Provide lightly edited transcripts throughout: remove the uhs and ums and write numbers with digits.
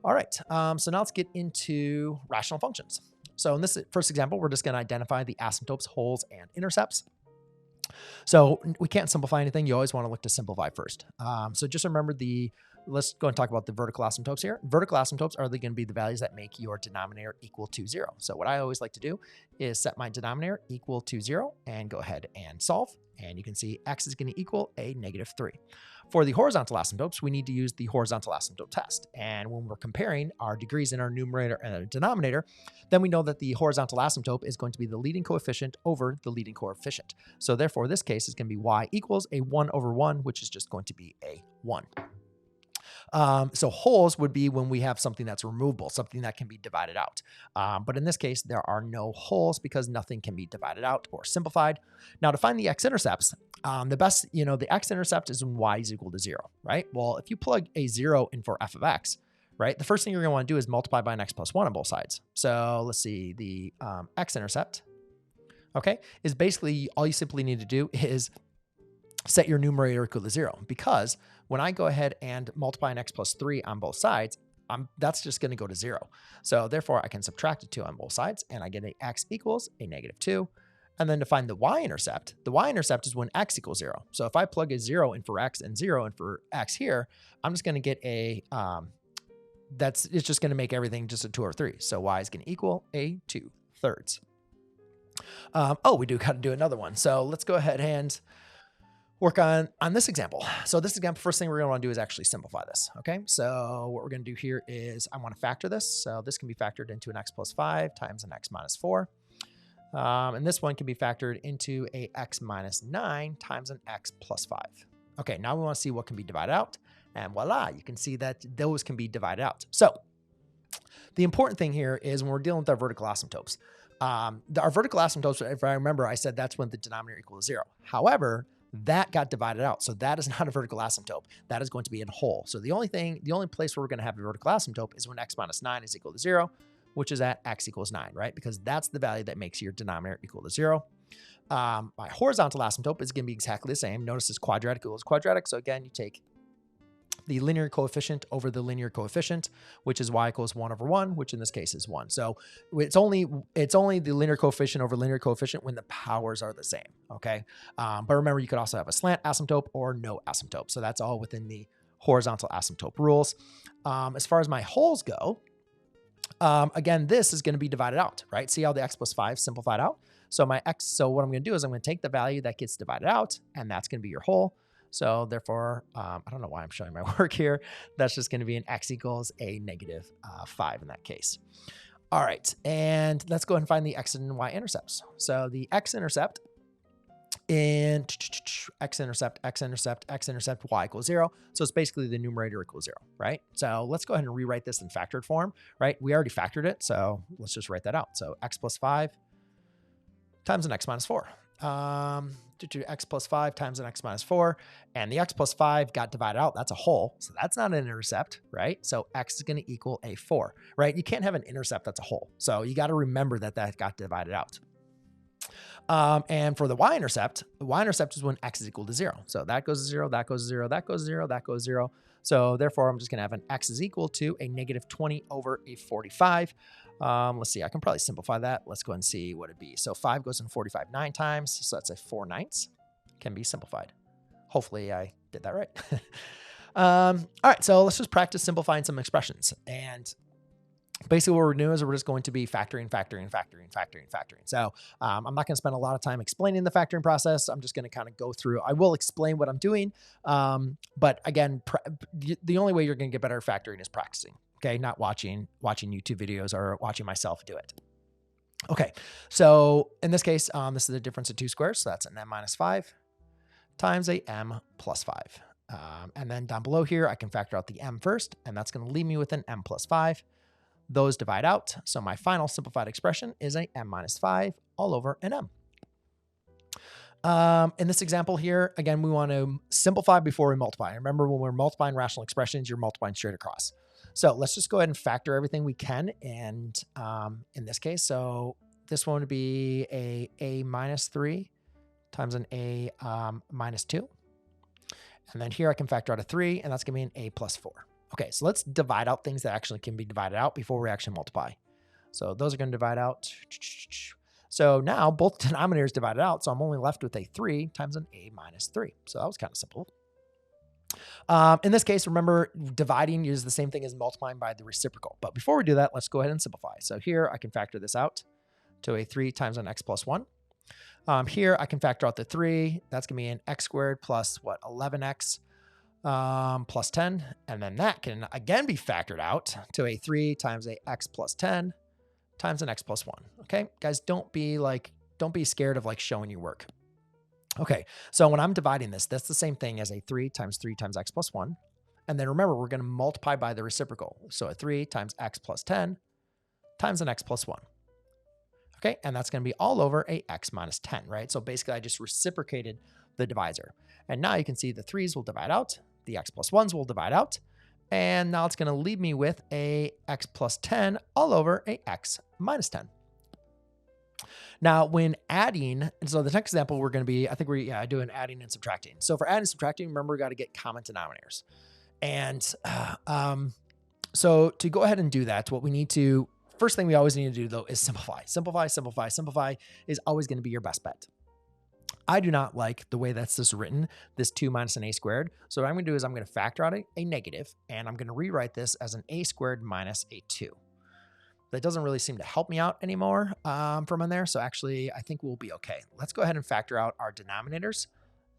All right, so now let's get into rational functions. So in this first example, we're just going to identify the asymptotes, holes, and intercepts. So we can't simplify anything. You always want to look to simplify first. So just remember let's go and talk about the vertical asymptotes here. Vertical asymptotes are going to be the values that make your denominator equal to 0. So what I always like to do is set my denominator equal to 0 and go ahead and solve. And you can see x is going to equal a -3. For the horizontal asymptotes, we need to use the horizontal asymptote test. And when we're comparing our degrees in our numerator and our denominator, then we know that the horizontal asymptote is going to be the leading coefficient over the leading coefficient. So therefore, this case is going to be y equals a 1/1, which is just going to be a 1. So holes would be when we have something that's removable, something that can be divided out. But in this case, there are no holes because nothing can be divided out or simplified. Now to find the x-intercepts, the x-intercept is when y is equal to 0, right? Well, if you plug a 0 in for f of x, right, the first thing you're going to want to do is multiply by an x plus 1 on both sides. So let's see, the x-intercept, okay, is basically all you simply need to do is set your numerator equal to 0, because when I go ahead and multiply an x plus 3 on both sides, that's just going to go to 0. So therefore, I can subtract a 2 on both sides, and I get a x equals a -2. And then to find the y-intercept is when x equals 0. So if I plug a 0 in for x and 0 in for x here, I'm just going to get it's just going to make everything just a 2 or 3. So y is going to equal a 2/3. We do got to do another one. So let's go ahead and work on this example. So this example, first thing we're going to want to do is actually simplify this. Okay. So what we're going to do here is I want to factor this. So this can be factored into an x plus 5 times an x minus 4. And this one can be factored into a x minus 9 times an x plus 5. Okay. Now we want to see what can be divided out, and voila, you can see that those can be divided out. So the important thing here is when we're dealing with our vertical asymptotes, our vertical asymptotes, if I remember, I said that's when the denominator equals 0. However, that got divided out. So that is not a vertical asymptote. That is going to be a whole. So the only place where we're going to have a vertical asymptote is when x minus 9 is equal to 0, which is at x equals 9, right? Because that's the value that makes your denominator equal to 0. My horizontal asymptote is going to be exactly the same. Notice it's quadratic equals quadratic. So again, you take the linear coefficient over the linear coefficient, which is y equals 1/1, which in this case is 1. So it's only the linear coefficient over linear coefficient when the powers are the same, okay? But remember, you could also have a slant asymptote or no asymptote. So that's all within the horizontal asymptote rules. As far as my holes go, again, this is going to be divided out, right? See how the x plus 5 simplified out? So what I'm going to do is I'm going to take the value that gets divided out, and that's going to be your whole. So therefore, I don't know why I'm showing my work here. That's just going to be an x equals a -5 in that case. All right, and let's go ahead and find the x and y intercepts. So the x-intercept in x-intercept, y equals 0. So it's basically the numerator equals 0, right? So let's go ahead and rewrite this in factored form, right? We already factored it, so let's just write that out. So x plus 5 times an x minus 4. X plus 5 times an x minus 4, and the x plus 5 got divided out. That's a whole, so that's not an intercept, right? So x is going to equal a 4, right? You can't have an intercept that's a whole, so you got to remember that got divided out. And for the y-intercept is when x is equal to 0. So that goes to 0, that goes to 0, that goes to 0, that goes to 0. So therefore, I'm just going to have an x is equal to a -20 over a 45. Let's see, I can probably simplify that. Let's go ahead and see what it'd be. So 5 goes in 45 9 times. So that's a 4/9. Can be simplified. Hopefully I did that right. All right, so let's just practice simplifying some expressions. And basically what we're doing is we're just going to be factoring. So I'm not going to spend a lot of time explaining the factoring process. I'm just going to kind of go through. I will explain what I'm doing. But again, the only way you're going to get better at factoring is practicing. Okay, not watching YouTube videos or watching myself do it. Okay, so in this case, this is the difference of 2 squares. So that's an m minus 5 times a m plus 5. And then down below here, I can factor out the m first, and that's going to leave me with an m plus 5. Those divide out. So my final simplified expression is a m minus 5 all over an m. In this example here, again, we want to simplify before we multiply. Remember, when we're multiplying rational expressions, you're multiplying straight across. So let's just go ahead and factor everything we can. And in this case, so this one would be a minus 3 times an a minus 2. And then here I can factor out a 3, and that's going to be an a plus 4. Okay, so let's divide out things that actually can be divided out before we actually multiply. So those are going to divide out. So now both denominators divided out, so I'm only left with a 3 times an a minus 3. So that was kind of simple. In this case, remember, dividing is the same thing as multiplying by the reciprocal. But before we do that, let's go ahead and simplify. So here I can factor this out to a 3 times an x plus 1. Here I can factor out the 3. That's going to be an x squared plus what, 11x plus 10. And then that can again be factored out to a 3 times a x plus 10 times an x plus 1. Okay, guys, don't be scared of like showing your work. Okay, so when I'm dividing this, that's the same thing as a 3 times x plus 1. And then remember, we're going to multiply by the reciprocal. So a 3 times x plus 10 times an x plus 1. Okay, and that's going to be all over a x minus 10, right? So basically, I just reciprocated the divisor. And now you can see the 3's will divide out, the x plus 1's will divide out, and now it's going to leave me with a x plus 10 all over a x minus 10. Now, when adding, so the next example we're going to be, I think we're doing adding and subtracting. So for adding and subtracting, remember, we got to get common denominators. And so to go ahead and do that, what we need to, first thing we always need to do though is simplify. Simplify is always going to be your best bet. I do not like the way that's this written, this 2 minus an a squared. So what I'm going to do is I'm going to factor out a negative, and I'm going to rewrite this as an a squared minus a 2. That doesn't really seem to help me out anymore from in there. So actually, I think we'll be okay. Let's go ahead and factor out our denominators.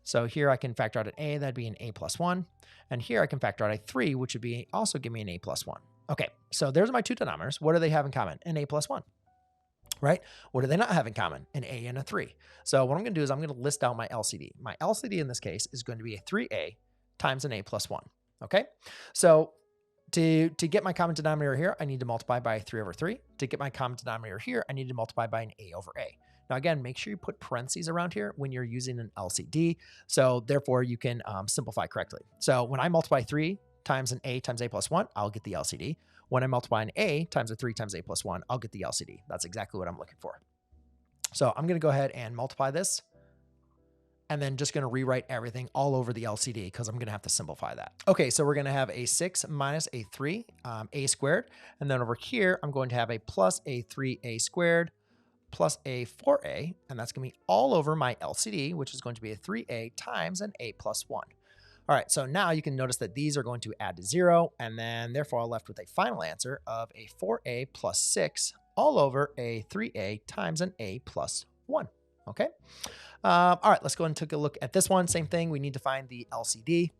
So here I can factor out an a, that'd be an a plus 1. And here I can factor out a 3, which would be also give me an a plus 1. Okay, so there's my two denominators. What do they have in common? An a plus 1, right? What do they not have in common? An a and a 3. So what I'm going to do is I'm going to list out my LCD. My LCD in this case is going to be a 3a times an a plus 1. Okay, so to get my common denominator here, I need to multiply by 3 over 3. To get my common denominator here, I need to multiply by an a over a. Now again, make sure you put parentheses around here when you're using an LCD. So therefore you can simplify correctly. So when I multiply 3 times an a times a plus 1, I'll get the LCD. When I multiply an a times a 3 times a plus 1, I'll get the LCD. That's exactly what I'm looking for. So I'm going to go ahead and multiply this, and then just going to rewrite everything all over the LCD because I'm going to have to simplify that. Okay, so we're going to have a 6 minus a 3, a squared. And then over here, I'm going to have a plus a 3a squared plus a 4a. And that's going to be all over my LCD, which is going to be a 3a times an a plus 1. All right, so now you can notice that these are going to add to 0. And then therefore, I'm left with a final answer of a 4a plus 6 all over a 3a times an a plus 1. Okay. All right, let's go ahead and take a look at this one. Same thing. We need to find the LCD.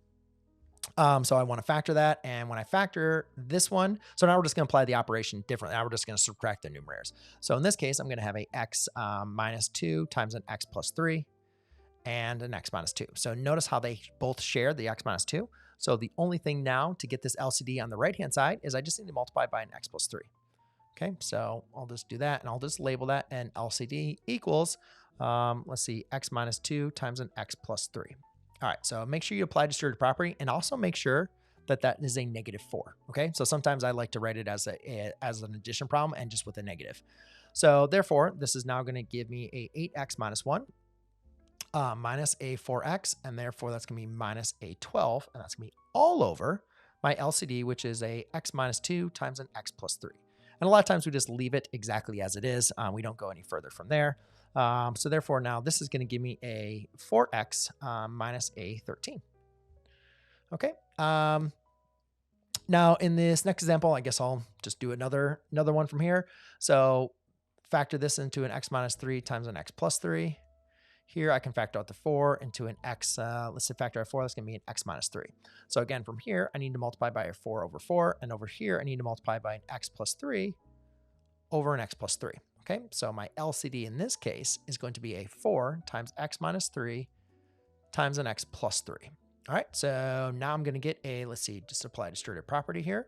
So I want to factor that. And when I factor this one, so now we're just going to apply the operation differently. Now we're just going to subtract the numerators. So in this case, I'm going to have a x minus 2 times an x plus 3 and an x minus 2. So notice how they both share the x minus 2. So the only thing now to get this LCD on the right-hand side is I just need to multiply by an x plus 3. Okay, so I'll just do that, and I'll just label that, and LCD equals, let's see, x minus 2 times an x plus 3. All right, so make sure you apply distributive property, and also make sure that that is a negative 4, okay? So sometimes I like to write it as an addition problem and just with a negative. So therefore, this is now going to give me a 8x minus 1 minus a 4x, and therefore that's going to be minus a 12, and that's going to be all over my LCD, which is a x minus 2 times an x plus 3. And a lot of times we just leave it exactly as it is. We don't go any further from there. So therefore now this is going to give me a 4x minus a 13. Okay. Now in this next example, I guess I'll just do another one from here. So factor this into an x minus 3 times an x plus 3. Here I can factor out the 4 into an x, let's say factor out 4, that's going to be an x minus 3. So again, from here, I need to multiply by a 4 over 4, and over here, I need to multiply by an x plus 3 over an x plus 3. Okay, so my LCD in this case is going to be a 4 times x minus 3 times an x plus 3. All right, so now I'm going to get a, let's see, just apply distributive property here.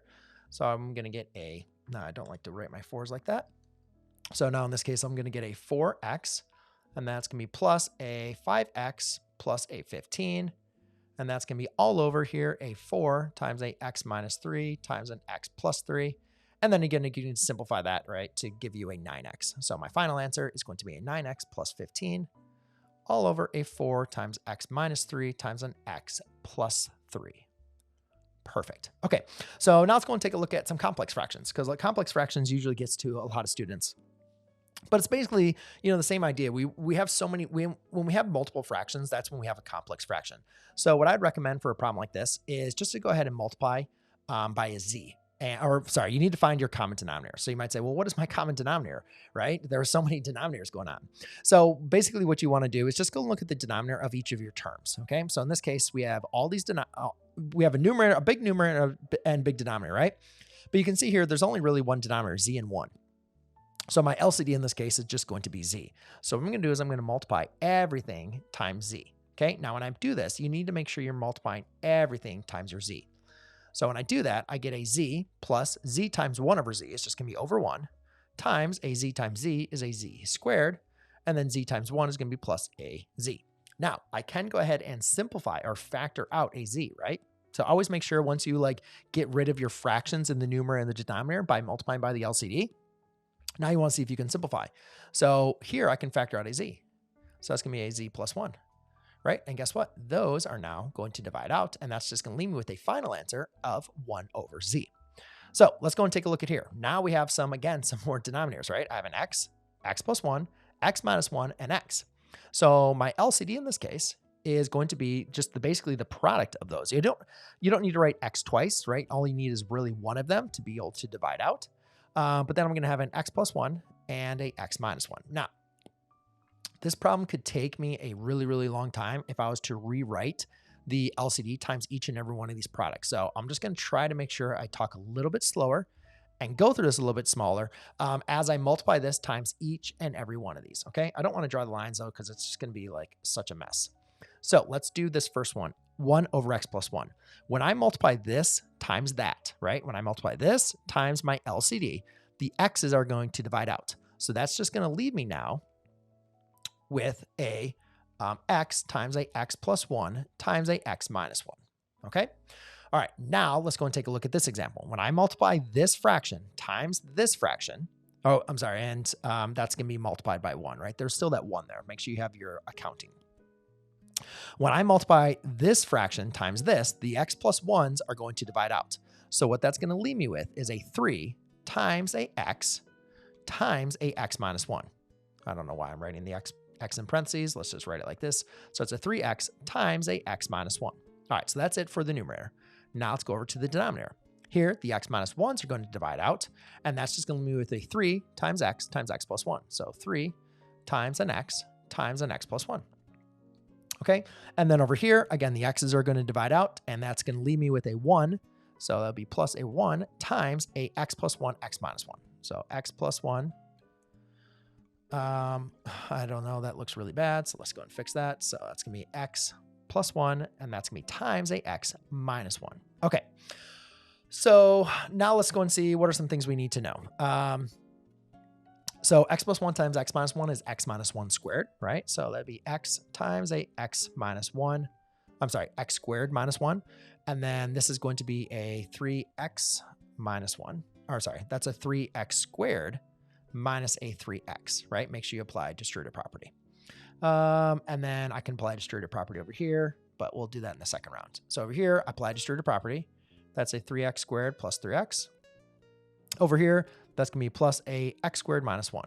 So I'm going to get a, no, I don't like to write my 4s like that. So now in this case, I'm going to get a 4x, and that's going to be plus a 5x plus a 15. And that's going to be all over here, a 4 times a x minus 3 times an x plus 3. And then again, you can simplify that, right, to give you a 9x. So my final answer is going to be a 9x plus 15 all over a 4 times x minus 3 times an x plus 3. Perfect. Okay, so now let's go and take a look at some complex fractions, because like complex fractions usually gets to a lot of students. But it's basically, the same idea. We have so many, when we have multiple fractions, that's when we have a complex fraction. So what I'd recommend for a problem like this is just to go ahead and multiply by a z. You need to find your common denominator. So you might say, well, what is my common denominator, right? There are so many denominators going on. So basically what you want to do is just go look at the denominator of each of your terms, okay? So in this case, we have all these, we have a numerator, a big numerator and big denominator, right? But you can see here, there's only really one denominator, z and 1. So my LCD in this case is just going to be z. So what I'm going to do is I'm going to multiply everything times z, okay? Now when I do this, you need to make sure you're multiplying everything times your z. So when I do that, I get a z plus z times 1 over z. It's just going to be over 1 times a z times z is a z squared. And then z times 1 is going to be plus a z. Now, I can go ahead and simplify or factor out a z, right? So always make sure once you get rid of your fractions in the numerator and the denominator by multiplying by the LCD, now you want to see if you can simplify. So here I can factor out a z. So that's going to be a z plus 1. Right? And guess what? Those are now going to divide out, and that's just going to leave me with a final answer of 1 over z. So let's go and take a look at here. Now we have some more denominators, right? I have an x plus 1, x minus 1, and x. So my LCD in this case is going to be just basically the product of those. You don't need to write x twice, right? All you need is really one of them to be able to divide out. But then I'm going to have an x plus 1 and a x minus 1. Now, this problem could take me a really, really long time if I was to rewrite the LCD times each and every one of these products. So I'm just going to try to make sure I talk a little bit slower and go through this a little bit smaller as I multiply this times each and every one of these, okay? I don't want to draw the lines though, because it's just going to be such a mess. So let's do this first one, 1 over x plus 1. When I multiply this times that, right? When I multiply this times my LCD, the x's are going to divide out. So that's just going to leave me now with a x times a x plus 1 times a x minus 1, okay? All right, now let's go and take a look at this example. When I multiply this fraction times this fraction, and that's going to be multiplied by 1, right? There's still that 1 there. Make sure you have your accounting. When I multiply this fraction times this, the x plus 1s are going to divide out. So what that's going to leave me with is a 3 times a x minus 1. I don't know why I'm writing the x in parentheses. Let's just write it like this. So it's a 3x times a x minus 1. All right, so that's it for the numerator. Now let's go over to the denominator. Here, the x minus 1s are going to divide out, and that's just going to leave me with a 3 times x plus 1. So 3 times an x plus 1. Okay, and then over here, again, the x's are going to divide out, and that's going to leave me with a 1. So that'll be plus a 1 times a x plus 1, x minus 1. So x plus 1. I don't know, that looks really bad. So let's go and fix that. So that's going to be x plus 1, and that's going to be times a x minus 1. Okay. So now let's go and see what are some things we need to know. So x plus 1 times x minus 1 is x minus 1 squared, right? So that'd be x times a x minus 1. X squared minus 1. And then this is going to be a 3x minus 1. That's a 3x squared minus a 3x, right? Make sure you apply distributive property. And then I can apply distributive property over here, but we'll do that in the second round. So over here, apply distributive property. That's a 3x squared plus 3x. Over here, that's going to be plus a x squared minus 1.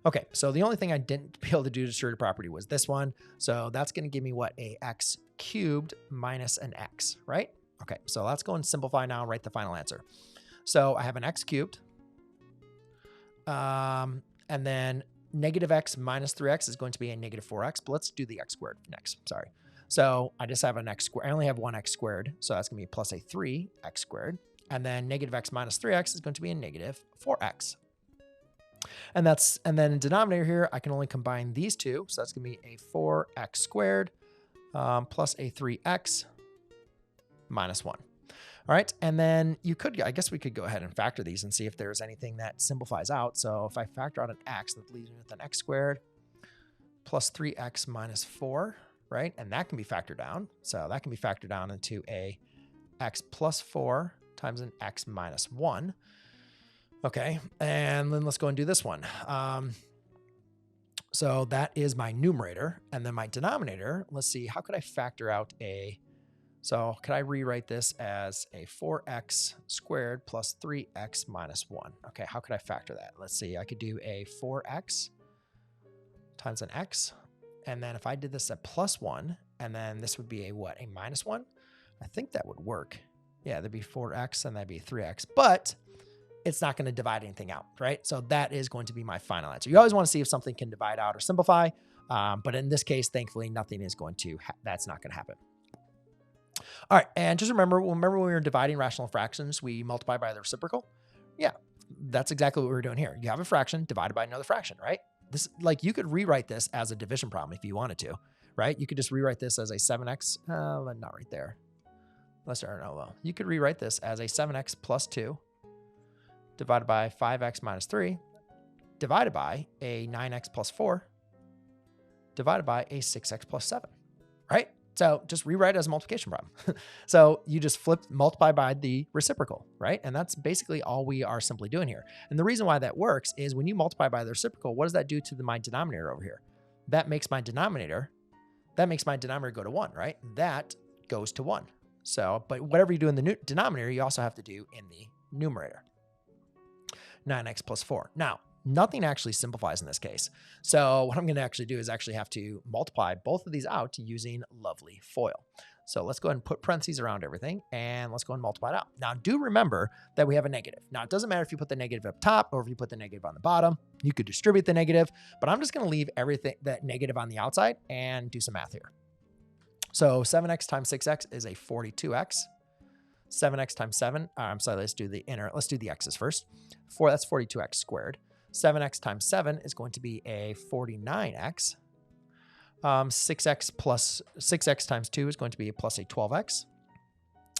Okay, so the only thing I didn't be able to do distributive property was this one. So that's going to give me what? A x cubed minus an x, right? Okay, so let's go and simplify now and write the final answer. So I have an x cubed. And then negative x minus 3x is going to be a negative 4x, but let's do the x squared next. Sorry. So I just have an x squared. I only have one x squared. So that's going to be plus a 3x squared. And then negative x minus 3x is going to be a negative 4x. And then in denominator here, I can only combine these two. So that's going to be a 4x squared plus a 3x minus 1. All right, and then I guess we could go ahead and factor these and see if there's anything that simplifies out. So if I factor out an x, that leaves me with an x squared plus 3x minus 4, right? And that can be factored down. So that can be factored down into a x plus 4 times an x minus 1. Okay, and then let's go and do this one. So that is my numerator. And then my denominator, let's see, how could I factor out a So could I rewrite this as a 4x squared plus 3x minus 1? Okay, how could I factor that? Let's see, I could do a 4x times an x. And then if I did this at plus 1, and then this would be a what? A minus 1? I think that would work. Yeah, there'd be 4x and that'd be 3x. But it's not going to divide anything out, right? So that is going to be my final answer. You always want to see if something can divide out or simplify. But in this case, thankfully, nothing is going to, that's not going to happen. All right, and just remember when we were dividing rational fractions, we multiply by the reciprocal. Yeah, that's exactly what we were doing here. You have a fraction divided by another fraction, right? This, like, you could rewrite this as a division problem if you wanted to, right? You could just rewrite this as a 7x, not right there. You could rewrite this as a 7x plus 2 divided by 5x minus 3 divided by a 9x plus 4 divided by a 6x plus 7, right? So just rewrite it as a multiplication problem. So you just multiply by the reciprocal, right? And that's basically all we are simply doing here. And the reason why that works is when you multiply by the reciprocal, what does that do to my denominator over here? That makes my denominator go to 1, right? That goes to 1. So, but whatever you do in the denominator, you also have to do in the numerator. 9x plus 4. Now, nothing actually simplifies in this case. So what I'm going to actually do is actually have to multiply both of these out using lovely FOIL. So let's go ahead and put parentheses around everything, and let's go and multiply it out. Now, do remember that we have a negative. Now, it doesn't matter if you put the negative up top or if you put the negative on the bottom. You could distribute the negative, but I'm just going to leave everything, that negative on the outside, and do some math here. So 7x times 6x is a 42x. 7x times 7, let's do the x's first. That's 42x squared. 7x times 7 is going to be a 49x. 6x times 2 is going to be a plus a 12x.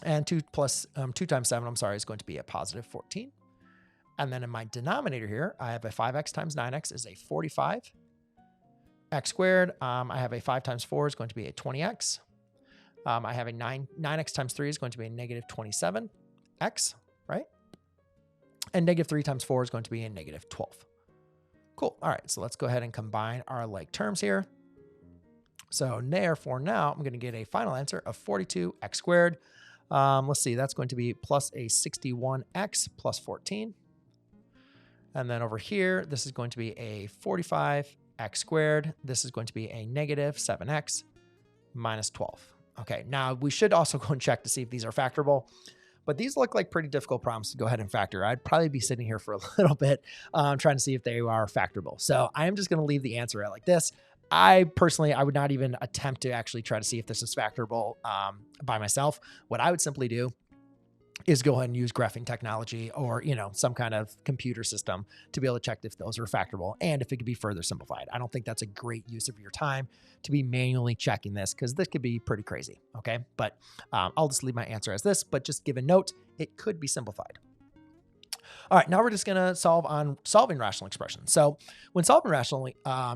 And 2 times 7, is going to be a positive 14. And then in my denominator here, I have a 5x times 9x is a 45. X squared, I have a 5 times 4 is going to be a 20x. I have a 9x times 3 is going to be a negative 27x, right? And negative 3 times 4 is going to be a negative 12. Cool. All right, so let's go ahead and combine our like terms here. So therefore now I'm going to get a final answer of 42x squared. Let's see, that's going to be plus a 61x plus 14. And then over here, this is going to be a 45x squared. This is going to be a negative 7x minus 12. Okay, now we should also go and check to see if these are factorable, but these look like pretty difficult problems to go ahead and factor. I'd probably be sitting here for a little bit trying to see if they are factorable. So I am just going to leave the answer out like this. I would not even attempt to actually try to see if this is factorable by myself. What I would simply do is go ahead and use graphing technology or, some kind of computer system to be able to check if those are factorable and if it could be further simplified. I don't think that's a great use of your time to be manually checking this because this could be pretty crazy. Okay. But I'll just leave my answer as this, but just give a note, it could be simplified. All right, now we're just going to solve on solving rational expressions. So when solving rational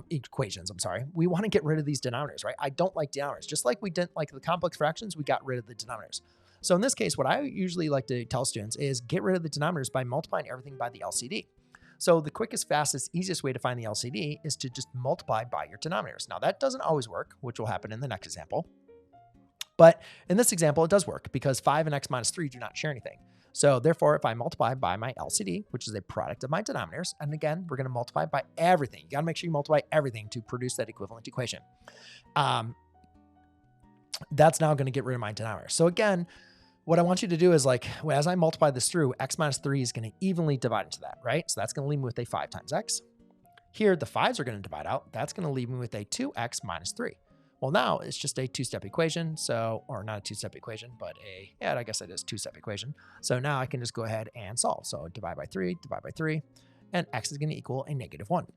equations, we want to get rid of these denominators, right? I don't like denominators. Just like we didn't like the complex fractions, we got rid of the denominators. So in this case, what I usually like to tell students is get rid of the denominators by multiplying everything by the LCD. So the quickest, fastest, easiest way to find the LCD is to just multiply by your denominators. Now that doesn't always work, which will happen in the next example. But in this example, it does work because 5 and x minus 3 do not share anything. So therefore, if I multiply by my LCD, which is a product of my denominators, and again, we're going to multiply by everything. You got to make sure you multiply everything to produce that equivalent equation. That's now going to get rid of my denominator. So again, what I want you to do is as I multiply this through, x minus 3 is going to evenly divide into that, right? So that's going to leave me with a 5 times x. Here, the 5s are going to divide out. That's going to leave me with a 2x minus 3. Well, now it's just a two-step equation. Or not a two-step equation, but I guess it is two-step equation. So now I can just go ahead and solve. So divide by 3, and x is going to equal a negative 1.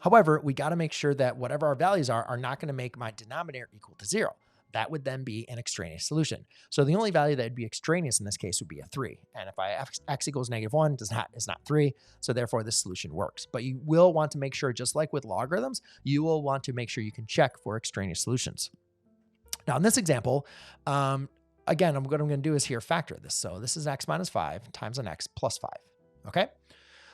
However, we got to make sure that whatever our values are not going to make my denominator equal to 0. That would then be an extraneous solution. So the only value that would be extraneous in this case would be a 3. And if x equals negative 1, is not 3. So therefore, this solution works. But you will want to make sure, just like with logarithms, you will want to make sure you can check for extraneous solutions. Now, in this example, again, what I'm going to do is here factor this. So this is x minus 5 times an x plus 5. Okay?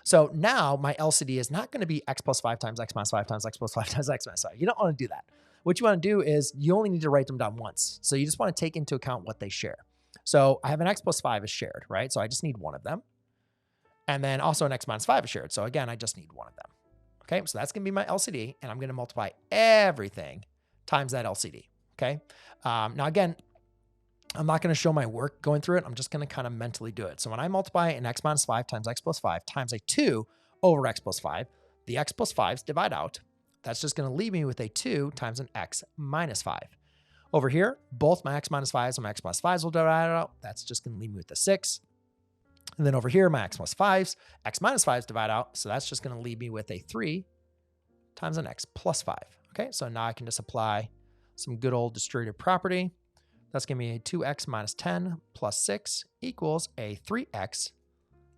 So now my LCD is not going to be x plus 5 times x minus 5 times x plus 5 times x minus 5. You don't want to do that. what you want to do is you only need to write them down once. So you just want to take into account what they share. So I have an x plus 5 is shared, right? So I just need one of them. And then also an x minus 5 is shared. So again, I just need one of them. Okay, so that's going to be my LCD, and I'm going to multiply everything times that LCD. Okay, now again, I'm not going to show my work going through it. I'm just going to kind of mentally do it. So when I multiply an x minus 5 times x plus 5 times a 2 over x plus 5, the x plus 5s divide out. That's just going to leave me with a 2 times an x minus 5. Over here, both my x minus 5s and my x plus 5s will divide out. That's just going to leave me with a 6. And then over here, my x plus 5s, x minus 5s divide out. So that's just going to leave me with a 3 times an x plus 5. Okay, so now I can just apply some good old distributive property. That's going to be a 2x minus 10 plus 6 equals a 3x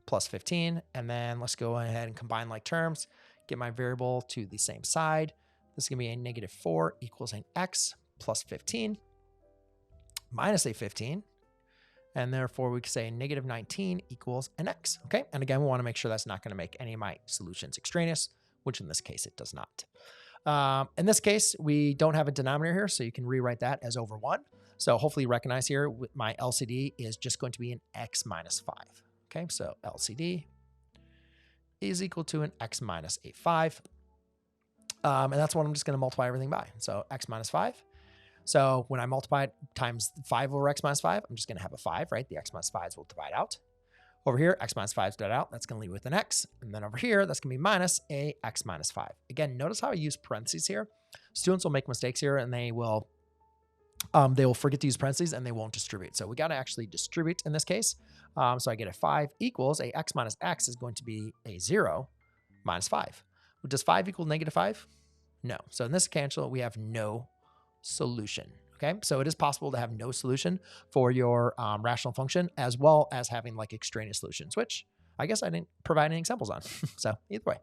plus 15. And then let's go ahead and combine like terms, get my variable to the same side. This is going to be a negative 4 equals an x plus 15 minus a 15. And therefore, we can say negative 19 equals an x. Okay, and again, we want to make sure that's not going to make any of my solutions extraneous, which in this case, it does not. In this case, we don't have a denominator here, so you can rewrite that as over 1. So hopefully you recognize here my LCD is just going to be an x minus 5. Okay, so LCD is equal to an x minus a 5. And that's what I'm just going to multiply everything by. So x minus 5. So when I multiply it times 5 over x minus 5, I'm just going to have a 5, right? The x minus 5s will divide out. Over here, x minus 5s divide out. That's going to leave with an x. And then over here, that's going to be minus a x minus 5. Again, notice how I use parentheses here. Students will make mistakes here, and they will forget to use parentheses, and they won't distribute. So we got to actually distribute in this case. So I get a 5 equals a x minus x is going to be a 0 minus 5. Does 5 equal negative 5? No. So in this cancel, we have no solution. Okay, so it is possible to have no solution for your rational function, as well as having like extraneous solutions, which I guess I didn't provide any examples on. So either way.